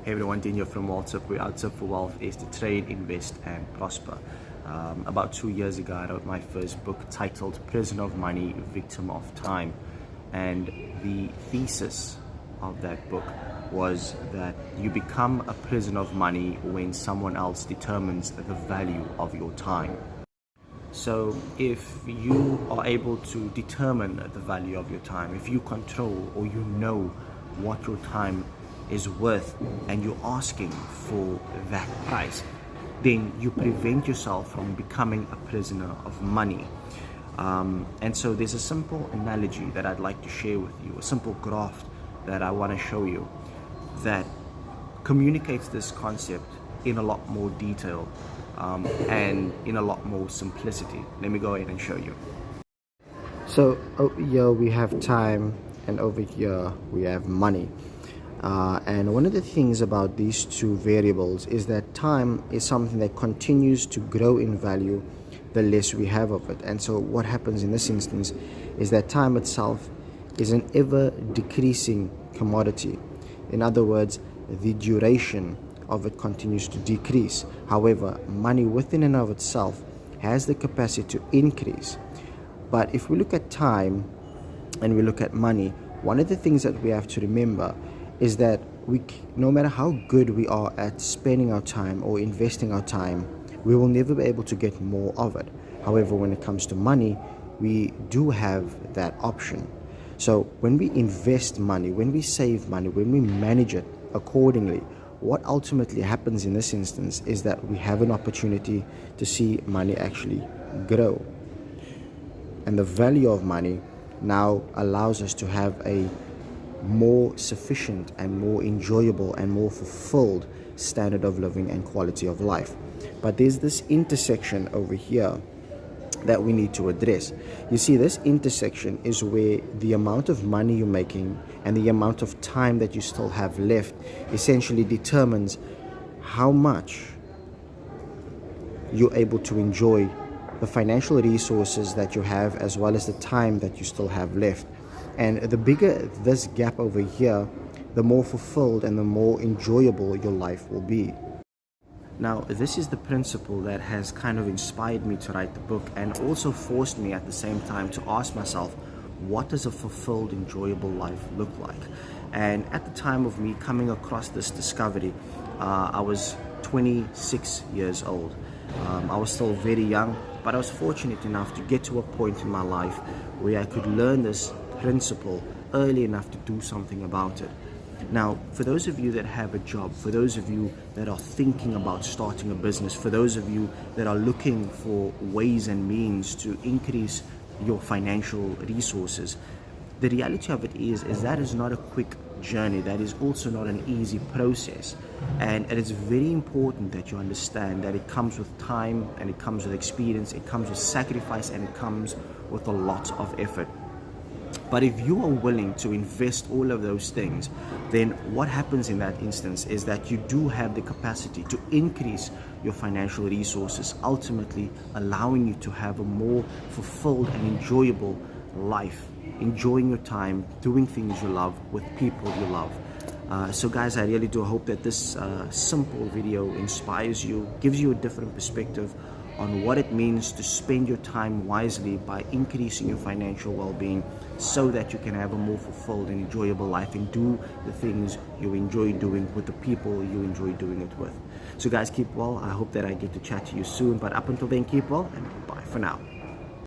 Hey everyone, Dean here from Wealth. Our tip for wealth is to trade, invest, and prosper. About 2 years ago, I wrote my first book titled Prisoner of Money, Victim of Time. And the thesis of that book was that you become a prisoner of money when someone else determines the value of your time. So if you are able to determine the value of your time, if you control or you know what your time is worth and you're asking for that price, then you prevent yourself from becoming a prisoner of money. And so there's a simple analogy that I'd like to share with you, a simple graph that I want to show you that communicates this concept in a lot more detail and in a lot more simplicity. Let me go ahead and show you. So over here we have time, and over here we have money. And one of the things about these two variables is that time is something that continues to grow in value the less we have of it. And so what happens in this instance is that time itself is an ever decreasing commodity. In other words, the duration of it continues to decrease. However, money within and of itself has the capacity to increase. But if we look at time and we look at money, one of the things that we have to remember is that no matter how good we are at spending our time or investing our time, we will never be able to get more of it. However, when it comes to money, we do have that option. So when we invest money, when we save money, when we manage it accordingly, what ultimately happens in this instance is that we have an opportunity to see money actually grow. And the value of money now allows us to have a more sufficient and more enjoyable and more fulfilled standard of living and quality of life. But there's this intersection over here that we need to address. You see, this intersection is where the amount of money you're making and the amount of time that you still have left essentially determines how much you're able to enjoy the financial resources that you have, as well as the time that you still have left. And the bigger this gap over here, the more fulfilled and the more enjoyable your life will be. Now, this is the principle that has kind of inspired me to write the book, and also forced me at the same time to ask myself, what does a fulfilled, enjoyable life look like? And at the time of me coming across this discovery, I was 26 years old. I was still very young, but I was fortunate enough to get to a point in my life where I could learn this principle early enough to do something about it. Now, for those of you that have a job, for those of you that are thinking about starting a business, for those of you that are looking for ways and means to increase your financial resources, the reality of it is that is not a quick journey. That is also not an easy process. And it is very important that you understand that it comes with time, and it comes with experience, it comes with sacrifice, and it comes with a lot of effort. But if you are willing to invest all of those things, then what happens in that instance is that you do have the capacity to increase your financial resources, ultimately allowing you to have a more fulfilled and enjoyable life, enjoying your time, doing things you love with people you love. So guys, I really do hope that this simple video inspires you, gives you a different perspective on what it means to spend your time wisely by increasing your financial well-being, so that you can have a more fulfilled and enjoyable life and do the things you enjoy doing with the people you enjoy doing it with. So guys, keep well. I hope that I get to chat to you soon, but up until then, keep well, and bye for now.